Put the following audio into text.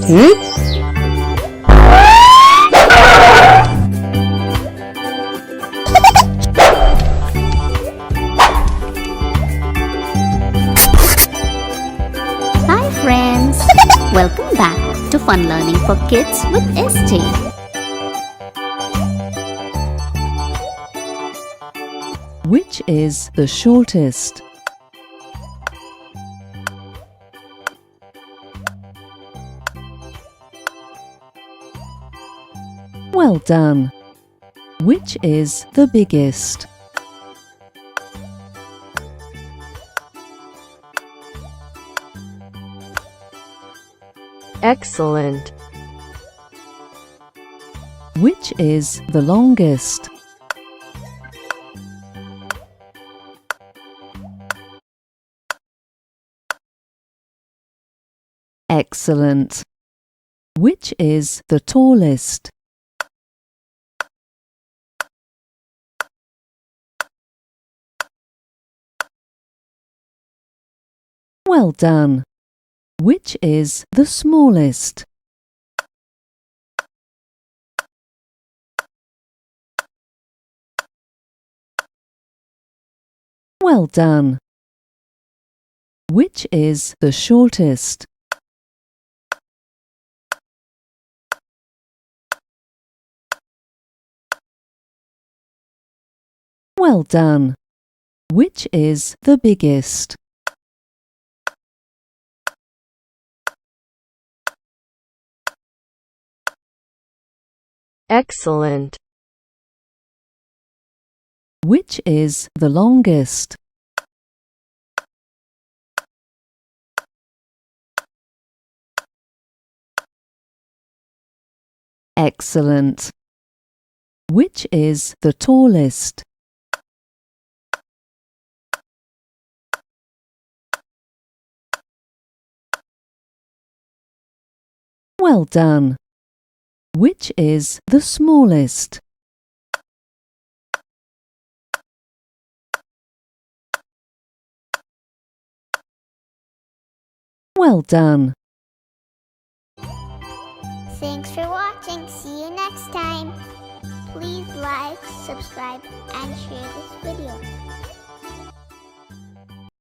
Hi friends! Welcome back to Fun Learning for Kids with ST. Which is the shortest? Well done. Which is the biggest? Excellent. Which is the longest? Excellent. Which is the tallest? Well done. Which is the smallest? Well done. Which is the shortest? Well done. Which is the biggest? Excellent. Which is the longest? Excellent. Which is the tallest? Well done. Which is the smallest? Well done. Thanks for watching. See you next time. Please like, subscribe, and share this video.